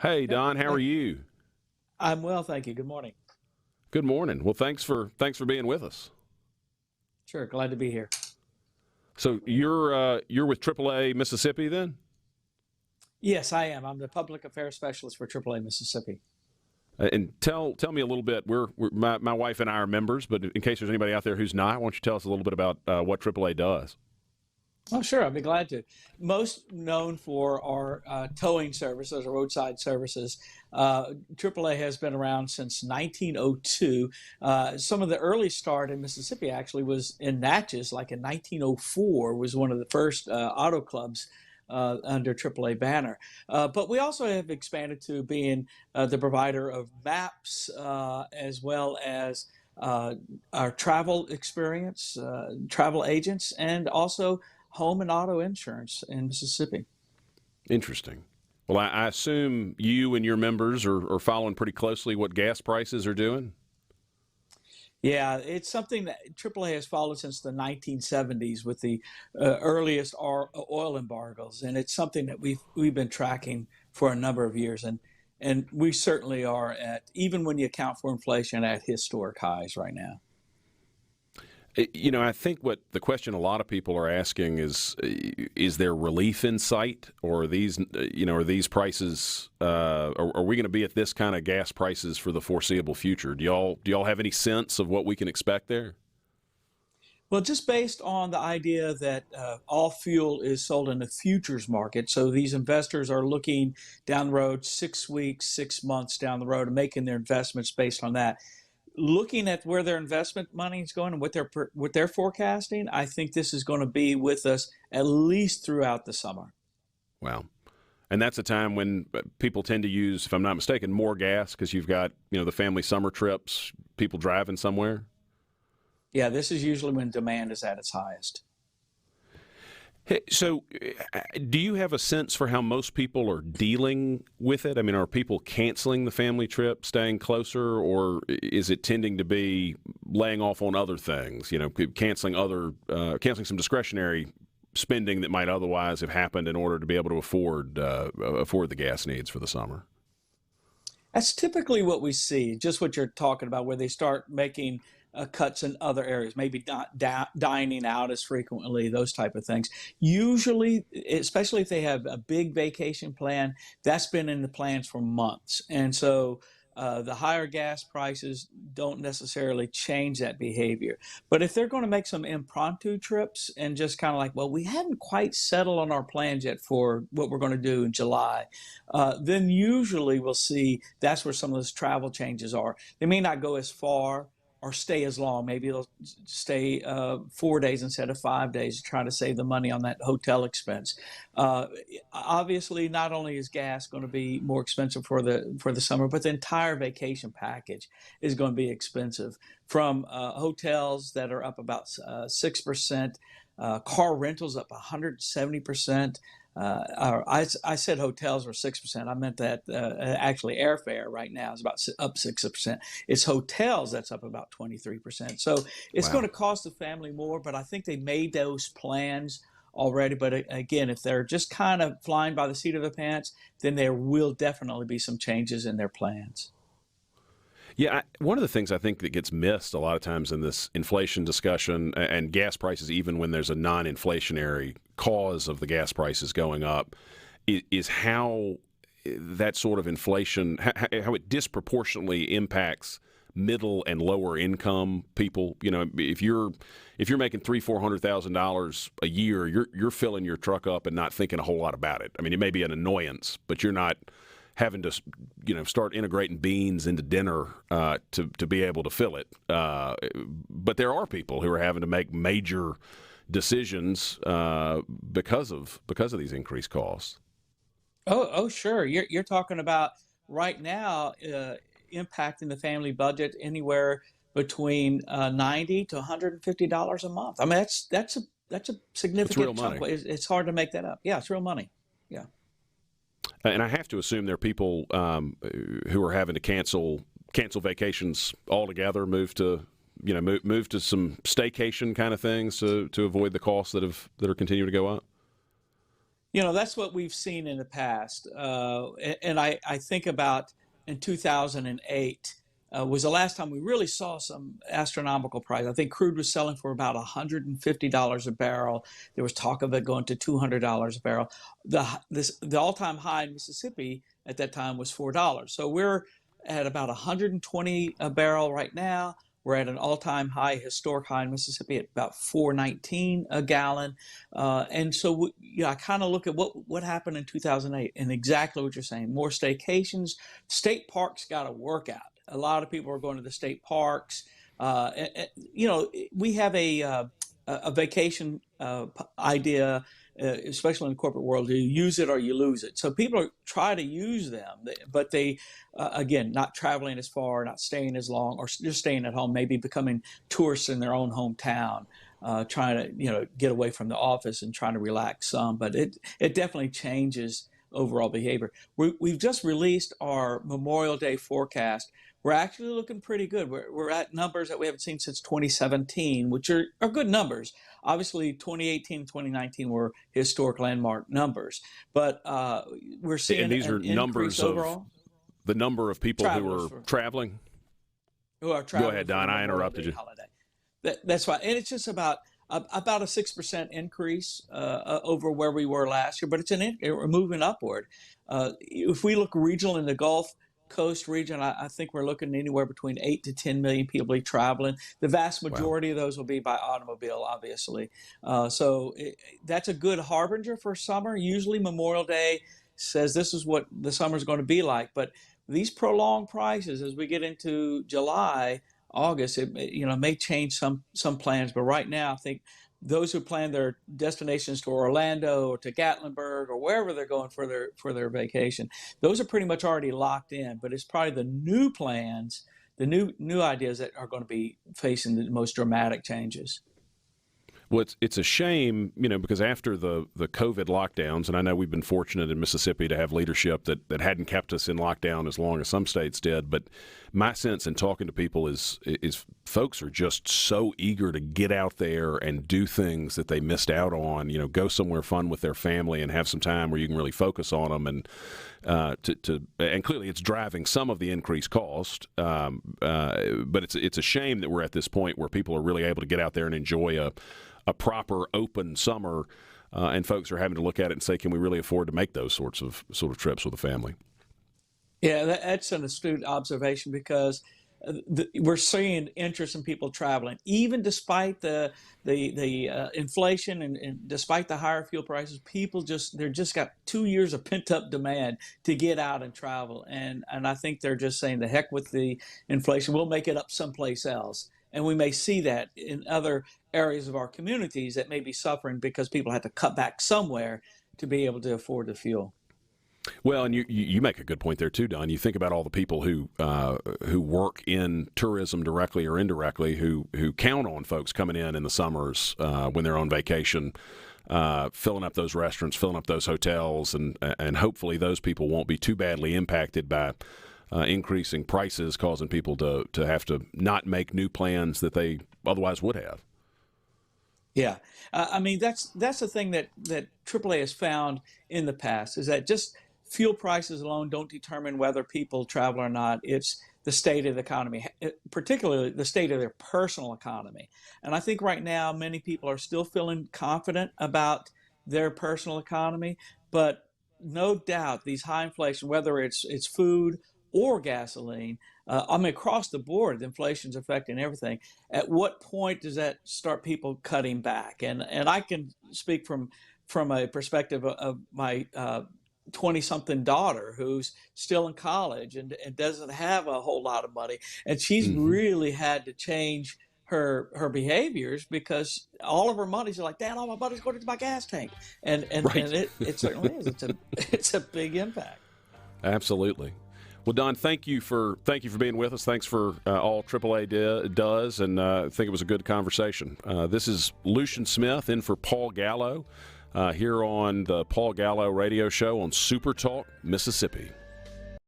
Hey, Yep. Don, how are you? I'm well, thank you. Good morning. Good morning. Well, thanks for being with us. Sure, glad to be here. So you're with AAA Mississippi then? Yes, I am. I'm the public affairs specialist for AAA Mississippi. And tell me a little bit. My wife and I are members, but in case there's anybody out there who's not, why don't you tell us a little bit about what AAA does? Oh, sure, I'll be glad to. Most known for our towing services, or roadside services. AAA has been around since 1902. Some of the early start in Mississippi actually was in Natchez, like in 1904, was one of the first auto clubs under AAA banner. But we also have expanded to being the provider of maps as well as our travel experience, travel agents, and also home and auto insurance in Mississippi. Interesting. Well, I assume you and your members are following pretty closely what gas prices are doing. Yeah, it's something that AAA has followed since the 1970s with the earliest oil embargoes, and it's something that we've been tracking for a number of years, and we certainly are at, even when you account for inflation, at historic highs right now. I think what the question a lot of people are asking is there relief in sight, or are these prices, are we going to be at this kind of gas prices for the foreseeable future? Do y'all have any sense of what we can expect there? Well, just based on the idea that all fuel is sold in the futures market, so these investors are looking down the road 6 weeks, 6 months down the road and making their investments based on that. Looking at where their investment money is going and what they're forecasting, I think this is going to be with us at least throughout the summer. Wow. And that's a time when people tend to use, if I'm not mistaken, more gas because you've got, the family summer trips, people driving somewhere. Yeah, this is usually when demand is at its highest. Hey, so, do you have a sense for how most people are dealing with it? I mean, are people canceling the family trip, staying closer, or is it tending to be laying off on other things? Canceling some discretionary spending that might otherwise have happened in order to be able to afford the gas needs for the summer. That's typically what we see, just what you're talking about, where they start making cuts in other areas, maybe not dining out as frequently, those type of things. Usually, especially if they have a big vacation plan, that's been in the plans for months. And so the higher gas prices don't necessarily change that behavior. But if they're going to make some impromptu trips and just kind of like, well, we haven't quite settled on our plans yet for what we're going to do in July, then usually we'll see that's where some of those travel changes are. They may not go as far or stay as long. Maybe they'll stay 4 days instead of 5 days to try to save the money on that hotel expense. Uh, Obviously, not only is gas going to be more expensive for the summer, but the entire vacation package is going to be expensive. From hotels that are up about 6%, car rentals up 170%. I said hotels were 6%. I meant that actually airfare right now is about up 6%. It's hotels that's up about 23%. So it's going Wow. to cost the family more, but I think they made those plans already. But again, if they're just kind of flying by the seat of their pants, then there will definitely be some changes in their plans. Yeah, one of the things I think that gets missed a lot of times in this inflation discussion and gas prices, even when there's a non-inflationary cause of the gas prices going up, is how that sort of inflation, how it disproportionately impacts middle and lower income people. If you're making $300,000-$400,000 a year, you're filling your truck up and not thinking a whole lot about it. I mean, it may be an annoyance, but you're not having to start integrating beans into dinner to be able to fill it. But there are people who are having to make major decisions because of these increased costs. Oh, sure. You're talking about right now impacting the family budget anywhere between 90 to $150 a month. I mean, that's a It's real significant chunk. money. It's hard to make that up. Yeah, it's real money. Yeah. And I have to assume there are people who are having to cancel vacations altogether, move to move to some staycation kind of things to avoid the costs that are continuing to go up. That's what we've seen in the past. And I think about in 2008 was the last time we really saw some astronomical price. I think crude was selling for about $150 a barrel. There was talk of it going to $200 a barrel. The all-time high in Mississippi at that time was $4. So we're at about 120 a barrel right now. We're at an all-time high, historic high in Mississippi at about 4.19 a gallon. And so I kind of look at what happened in 2008 and exactly what you're saying. More staycations. State parks got to work out. A lot of people are going to the state parks. We have a vacation idea, especially in the corporate world. You use it or you lose it. So people try to use them, but they, again, not traveling as far, not staying as long, or just staying at home, maybe becoming tourists in their own hometown, trying to get away from the office and trying to relax some. But it definitely changes overall behavior. We've just released our Memorial Day forecast. We're actually looking pretty good. We're at numbers that we haven't seen since 2017, which are good numbers. Obviously, 2018 and 2019 were historic landmark numbers, but we're seeing and these are numbers of overall. The number of people who are traveling. Who are traveling. Go ahead, Don. I interrupted you. Holiday. That's right, and it's just about a 6% increase over where we were last year, but we're moving upward. If we look regional in the Gulf Coast region, I think we're looking anywhere between 8 to 10 million people traveling. The vast majority of those will be by automobile, obviously. So that's a good harbinger for summer. Usually Memorial Day says this is what the summer is going to be like. But these prolonged prices as we get into July, August, it may change some plans. But right now, I think those who plan their destinations to Orlando or to Gatlinburg or wherever they're going for their vacation, those are pretty much already locked in. But it's probably the new plans, the new ideas that are going to be facing the most dramatic changes. Well, it's a shame, because after the COVID lockdowns, and I know we've been fortunate in Mississippi to have leadership that hadn't kept us in lockdown as long as some states did, but my sense in talking to people is folks are just so eager to get out there and do things that they missed out on, go somewhere fun with their family and have some time where you can really focus on them, and and clearly it's driving some of the increased cost, but it's a shame that we're at this point where people are really able to get out there and enjoy a proper open summer, and folks are having to look at it and say, can we really afford to make those sort of trips with a family? Yeah, that's an astute observation, because we're seeing interest in people traveling, even despite the inflation and despite the higher fuel prices. People they're just got 2 years of pent up demand to get out and travel, and I think they're just saying, the heck with the inflation, we'll make it up someplace else. And we may see that in other areas of our communities that may be suffering because people had to cut back somewhere to be able to afford the fuel. Well, and you make a good point there too, Don. You think about all the people who work in tourism directly or indirectly, who count on folks coming in the summers when they're on vacation, filling up those restaurants, filling up those hotels, and hopefully those people won't be too badly impacted by increasing prices, causing people to have to not make new plans that they otherwise would have. Yeah, I mean that's the thing that AAA has found in the past, is that just fuel prices alone don't determine whether people travel or not. It's the state of the economy, particularly the state of their personal economy. And I think right now many people are still feeling confident about their personal economy, but no doubt these high inflation, whether it's food or gasoline, across the board, the inflation's affecting everything. At what point does that start people cutting back? And I can speak from a perspective of my 20-something daughter who's still in college and doesn't have a whole lot of money, and she's really had to change her behaviors because all of her money's like, Dad, all my money's going into my gas tank, and it certainly is. It's a big impact. Absolutely. Well, Don, thank you for being with us. Thanks for all AAA does, and I think it was a good conversation. This is Lucian Smith in for Paul Gallo here on the Paul Gallo Radio Show on SuperTalk, Mississippi.